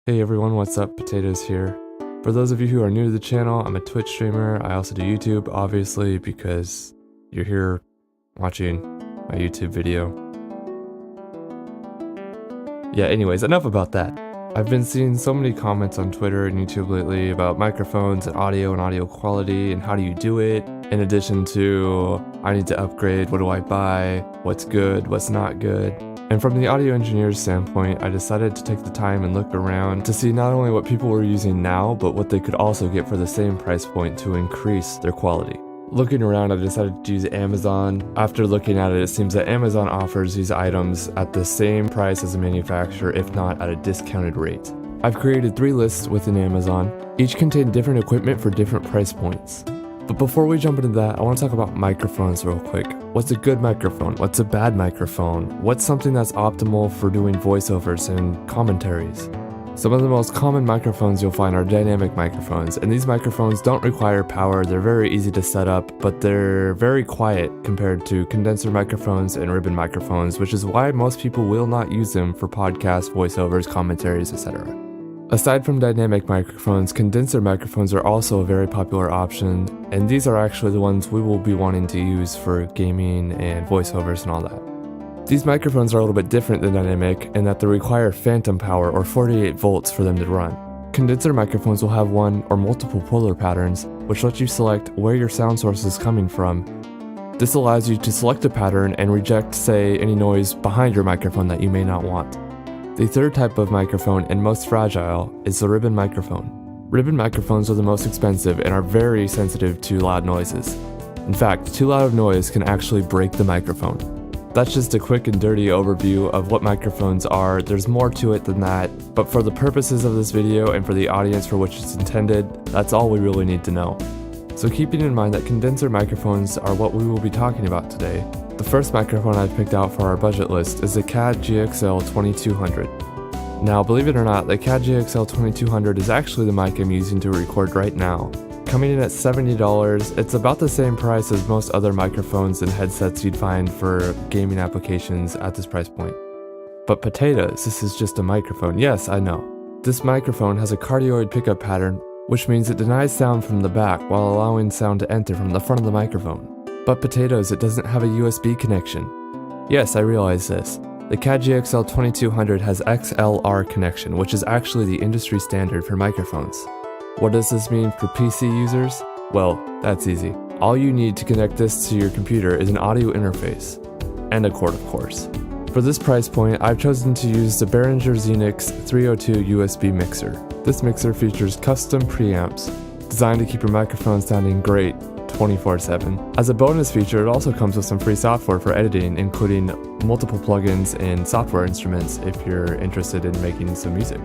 Hey everyone, what's up? Potatoes here. For those of you who are new to the channel, I'm a Twitch streamer. I also do YouTube, obviously, because you're here watching my YouTube video. Yeah, anyways, enough about that. I've been seeing so many comments on Twitter and YouTube lately about microphones and audio quality and how do you do it, in addition to I need to upgrade, what do I buy, what's good, what's not good. And from the audio engineer's standpoint, I decided to take the time and look around to see not only what people were using now, but what they could also get for the same price point to increase their quality. Looking around, I decided to use Amazon. After looking at it, it seems that Amazon offers these items at the same price as a manufacturer, if not at a discounted rate. I've created 3 lists within Amazon. Each contain different equipment for different price points. But before we jump into that, I want to talk about microphones real quick. What's a good microphone? What's a bad microphone? What's something that's optimal for doing voiceovers and commentaries? Some of the most common microphones you'll find are dynamic microphones, and these microphones don't require power, they're very easy to set up, but they're very quiet compared to condenser microphones and ribbon microphones, which is why most people will not use them for podcasts, voiceovers, commentaries, etc. Aside from dynamic microphones, condenser microphones are also a very popular option, and these are actually the ones we will be wanting to use for gaming and voiceovers and all that. These microphones are a little bit different than dynamic in that they require phantom power or 48 volts for them to run. Condenser microphones will have one or multiple polar patterns, which lets you select where your sound source is coming from. This allows you to select a pattern and reject, say, any noise behind your microphone that you may not want. The third type of microphone, and most fragile, is the ribbon microphone. Ribbon microphones are the most expensive and are very sensitive to loud noises. In fact, too loud of noise can actually break the microphone. That's just a quick and dirty overview of what microphones are. There's more to it than that, but for the purposes of this video and for the audience for which it's intended, that's all we really need to know. So keeping in mind that condenser microphones are what we will be talking about today, the first microphone I've picked out for our budget list is the CAD GXL 2200. Now, believe it or not, the CAD GXL 2200 is actually the mic I'm using to record right now. Coming in at $70, it's about the same price as most other microphones and headsets you'd find for gaming applications at this price point. But potatoes, this is just a microphone. Yes, I know. This microphone has a cardioid pickup pattern, which means it denies sound from the back while allowing sound to enter from the front of the microphone. But potatoes, it doesn't have a USB connection. Yes, I realize this. The CAD GXL 2200 has XLR connection, which is actually the industry standard for microphones. What does this mean for PC users? Well, that's easy. All you need to connect this to your computer is an audio interface, and a cord of course. For this price point, I've chosen to use the Behringer Xenix 302 USB mixer. This mixer features custom preamps, designed to keep your microphone sounding great 24/7. As a bonus feature, it also comes with some free software for editing, including multiple plugins and software instruments if you're interested in making some music.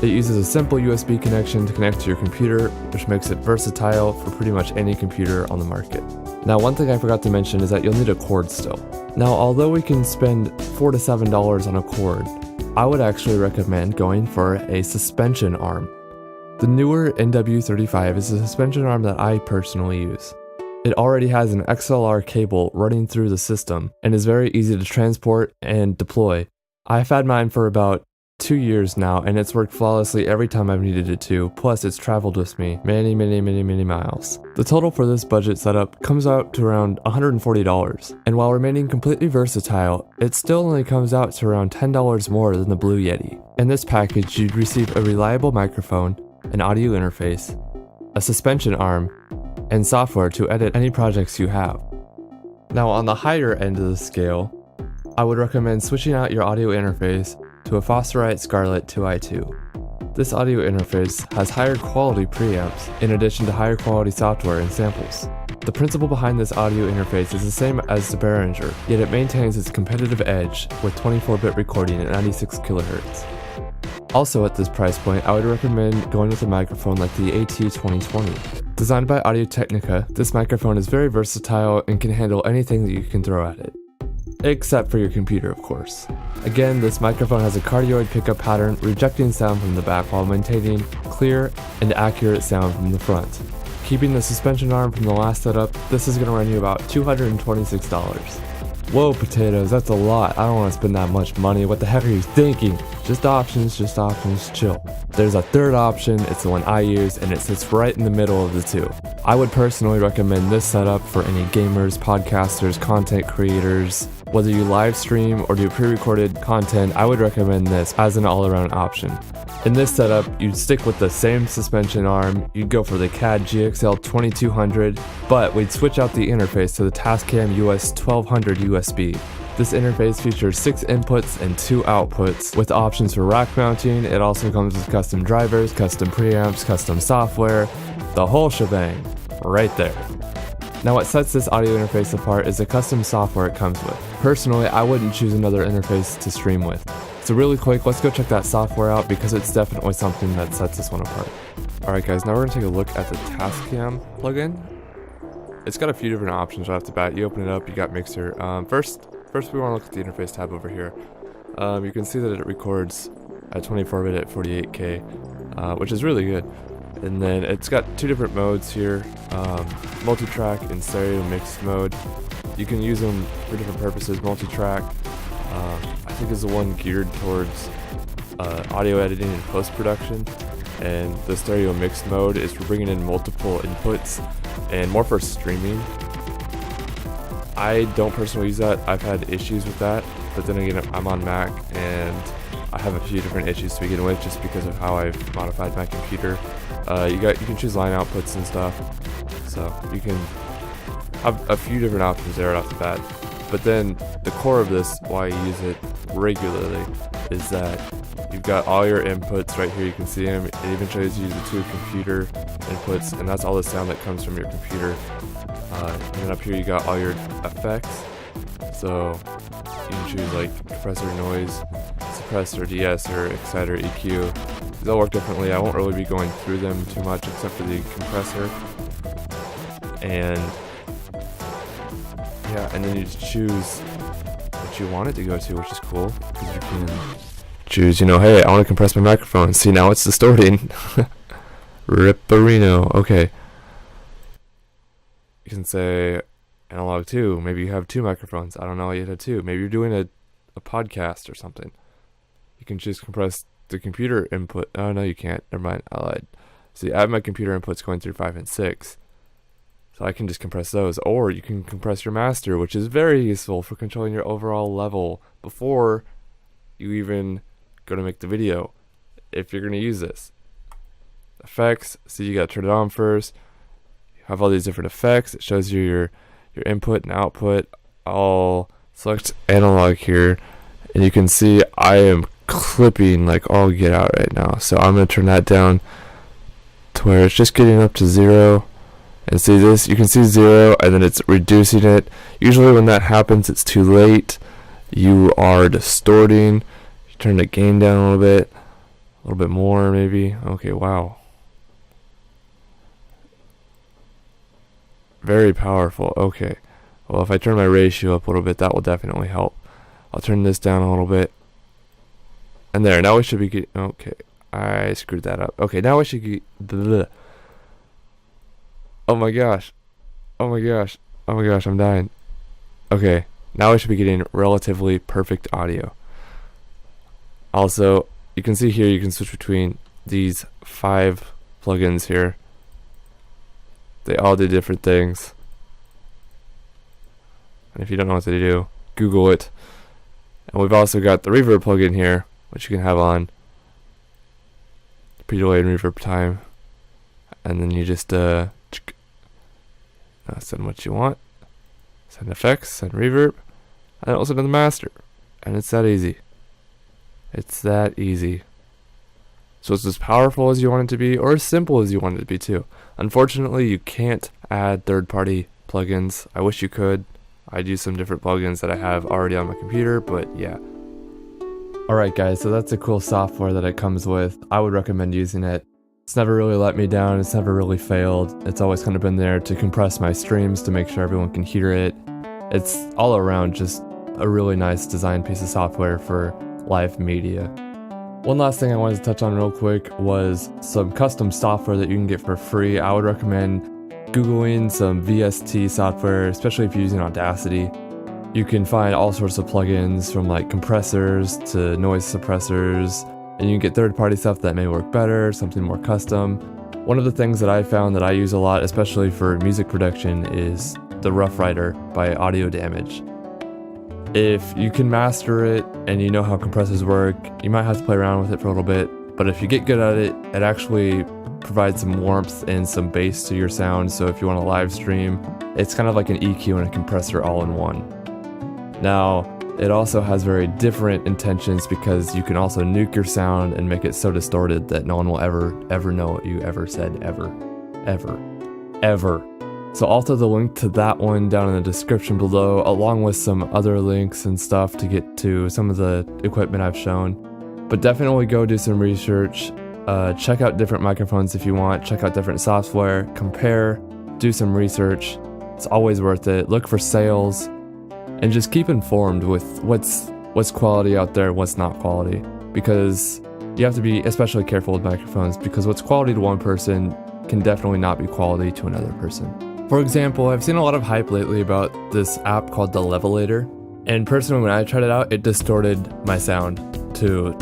It uses a simple USB connection to connect to your computer, which makes it versatile for pretty much any computer on the market. Now, one thing I forgot to mention is that you'll need a cord still. Now, although we can spend $4 to $7 on a cord, I would actually recommend going for a suspension arm. The newer NW35 is a suspension arm that I personally use. It already has an XLR cable running through the system and is very easy to transport and deploy. I've had mine for about 2 years now, and it's worked flawlessly every time I've needed it to, plus it's traveled with me many miles. The total for this budget setup comes out to around $140, and while remaining completely versatile, it still only comes out to around $10 more than the Blue Yeti. In this package, you'd receive a reliable microphone, an audio interface, a suspension arm, and software to edit any projects you have. Now, on the higher end of the scale, I would recommend switching out your audio interface to a Fosterite Scarlett 2i2. This audio interface has higher quality preamps in addition to higher quality software and samples. The principle behind this audio interface is the same as the Behringer, yet it maintains its competitive edge with 24-bit recording at 96 kHz. Also at this price point, I would recommend going with a microphone like the AT2020. Designed by Audio-Technica, this microphone is very versatile and can handle anything that you can throw at it. Except for your computer, of course. Again, this microphone has a cardioid pickup pattern, rejecting sound from the back while maintaining clear and accurate sound from the front. Keeping the suspension arm from the last setup, this is going to run you about $226. Whoa, potatoes, that's a lot. I don't want to spend that much money. What the heck are you thinking? Just options, chill. There's a third option, it's the one I use, and it sits right in the middle of the two. I would personally recommend this setup for any gamers, podcasters, content creators. Whether you live stream or do pre-recorded content, I would recommend this as an all-around option. In this setup, you'd stick with the same suspension arm, you'd go for the CAD GXL 2200, but we'd switch out the interface to the Tascam US 1200 USB. This interface features 6 inputs and 2 outputs, with options for rack mounting. It also comes with custom drivers, custom preamps, custom software, the whole shebang, right there. Now what sets this audio interface apart is the custom software it comes with. Personally, I wouldn't choose another interface to stream with. So really quick, let's go check that software out because it's definitely something that sets this one apart. Alright guys, now we're going to take a look at the Tascam plugin. It's got a few different options right off the bat. You open it up, you got Mixer. First we want to look at the interface tab over here. You can see that it records at 24-bit at 48K, which is really good. And then it's got 2 different modes here, multi-track and stereo mixed mode. You can use them for different purposes. Multi-track, I think, is the one geared towards audio editing and post-production, and the stereo mixed mode is for bringing in multiple inputs and more for streaming. I don't personally use that. I've had issues with that, but then again, I'm on Mac and I have a few different issues to begin with just because of how I've modified my computer. You can choose line outputs and stuff, so you can have a few different options there right off the bat. But then the core of this, why I use it regularly, is that you've got all your inputs right here. You can see them. It even shows you the 2 computer inputs, and that's all the sound that comes from your computer. And then up here you got all your effects. So you can choose like compressor, noise, suppressor, de-esser, exciter, EQ. These all work differently. I won't really be going through them too much except for the compressor. And yeah, and then you just choose what you want it to go to, which is cool, because you can choose, hey, I want to compress my microphone. See, now it's distorting. Ripperino. Okay. You can say analog 2. Maybe you have 2 microphones. I don't know why you have 2. Maybe you're doing a podcast or something. You can just compress the computer input. Oh, no, you can't. Never mind. I lied. See, I have my computer inputs going through 5 and 6. So I can just compress those. Or you can compress your master, which is very useful for controlling your overall level before you even go to make the video, if you're going to use this. Effects. See, you got to turn it on first. You have all these different effects. It shows you your input and output. I'll select analog here, and you can see I am clipping like all get out right now. So I'm going to turn that down to where it's just getting up to 0. And see this, you can see 0 and then it's reducing it. Usually when that happens, it's too late. You are distorting. You turn the gain down a little bit more maybe. Okay, wow. Very powerful. Okay. Well, if I turn my ratio up a little bit, that will definitely help. I'll turn this down a little bit. And there, now we should be getting, okay. I screwed that up. Okay, now we should get, oh my gosh, I'm dying. Okay, now we should be getting relatively perfect audio. Also, you can see here, you can switch between these 5 plugins here. They all do different things. And if you don't know what they do, Google it. And we've also got the reverb plugin here, which you can have on. Pre-delay and reverb time. And then you just send what you want, send effects, send reverb, and also to the master. And it's that easy. It's that easy. So it's as powerful as you want it to be, or as simple as you want it to be too. Unfortunately, you can't add third-party plugins. I wish you could. I'd use some different plugins that I have already on my computer, but yeah. Alright guys, so that's the cool software that it comes with. I would recommend using it. It's never really let me down, it's never really failed. It's always kind of been there to compress my streams to make sure everyone can hear it. It's all around just a really nice design piece of software for live media. One last thing I wanted to touch on real quick was some custom software that you can get for free. I would recommend Googling some VST software, especially if you're using Audacity. You can find all sorts of plugins from like compressors to noise suppressors, and you can get third-party stuff that may work better, something more custom. One of the things that I found that I use a lot, especially for music production, is the Rough Rider by Audio Damage. If you can master it and you know how compressors work, you might have to play around with it for a little bit, but if you get good at it, it actually provides some warmth and some bass to your sound, so if you want to live stream, it's kind of like an EQ and a compressor all in one. Now, it also has very different intentions because you can also nuke your sound and make it so distorted that no one will ever know what you ever said, ever. So I'll throw the link to that one down in the description below, along with some other links and stuff to get to some of the equipment I've shown. But definitely go do some research, check out different microphones if you want, check out different software, compare, do some research. It's always worth it. Look for sales. And just keep informed with what's quality out there, what's not quality, because you have to be especially careful with microphones, because what's quality to one person can definitely not be quality to another person. For example, I've seen a lot of hype lately about this app called the Levelator, and personally when I tried it out, it distorted my sound to,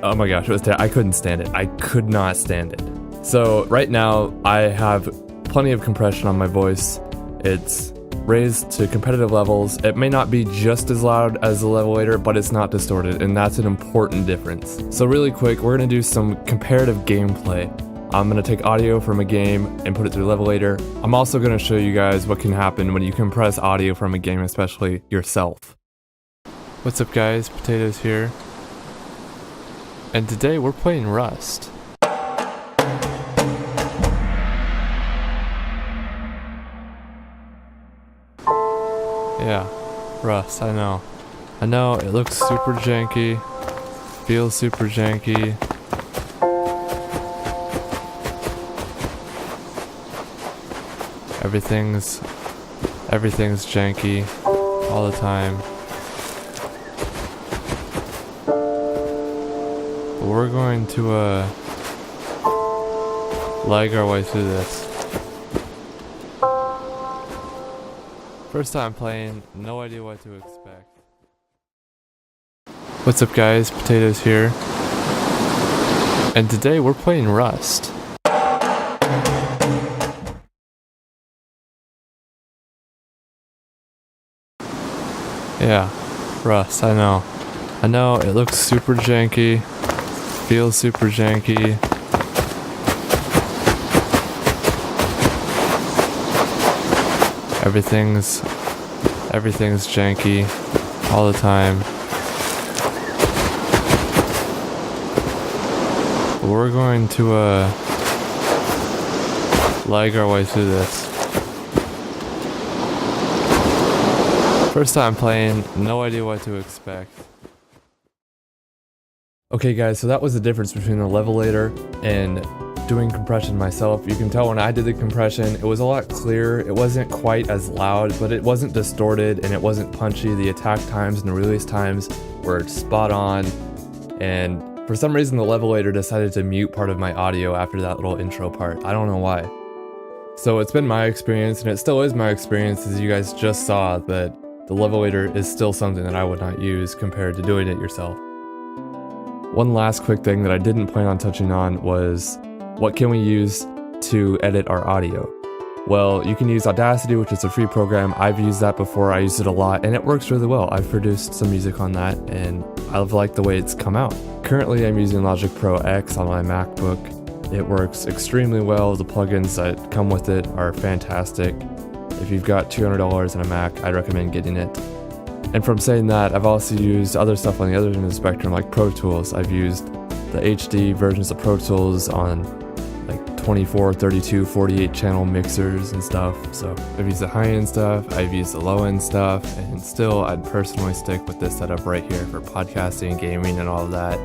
oh my gosh, I couldn't stand it. I could not stand it. So right now I have plenty of compression on my voice. It's raised to competitive levels. It may not be just as loud as the Levelator, but it's not distorted, and that's an important difference. So really quick, we're gonna do some comparative gameplay. I'm gonna take audio from a game and put it through Levelator. I'm also gonna show you guys what can happen when you compress audio from a game, especially yourself. What's up guys, Potatoes here. And today we're playing Rust. Yeah, Rust, I know. I know, it looks super janky, feels super janky. Everything's janky all the time. But we're going to lag our way through this. First time playing, no idea what to expect. What's up guys, Potatoes here. And today we're playing Rust. Yeah, Rust, I know. I know, it looks super janky, feels super janky. Everything's janky all the time. But we're going to lag our way through this. First time playing, no idea what to expect. Okay guys, so that was the difference between the Levelator and doing compression myself. You can tell when I did the compression, it was a lot clearer. It wasn't quite as loud, but it wasn't distorted and it wasn't punchy. The attack times and the release times were spot on. And for some reason, the Levelator decided to mute part of my audio after that little intro part. I don't know why. So it's been my experience, and it still is my experience, as you guys just saw, that the Levelator is still something that I would not use compared to doing it yourself. One last quick thing that I didn't plan on touching on was, what can we use to edit our audio? Well, you can use Audacity, which is a free program. I've used that before, I used it a lot, and it works really well. I've produced some music on that, and I've liked the way it's come out. Currently, I'm using Logic Pro X on my MacBook. It works extremely well. The plugins that come with it are fantastic. If you've got $200 and a Mac, I'd recommend getting it. And from saying that, I've also used other stuff on the other end of the spectrum, like Pro Tools. I've used the HD versions of Pro Tools on like 24, 32, 48 channel mixers and stuff. So I've used the high-end stuff, I've used the low-end stuff, and still I'd personally stick with this setup right here for podcasting, gaming, and all of that.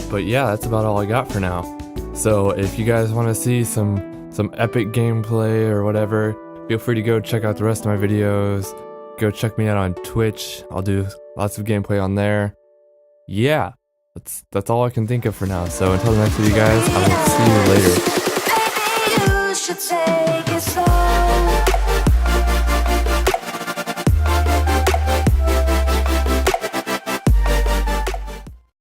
But yeah, that's about all I got for now. So if you guys want to see some epic gameplay or whatever, feel free to go check out the rest of my videos. Go check me out on Twitch. I'll do lots of gameplay on there. Yeah, that's all I can think of for now. So until the next video, guys, I will see you later.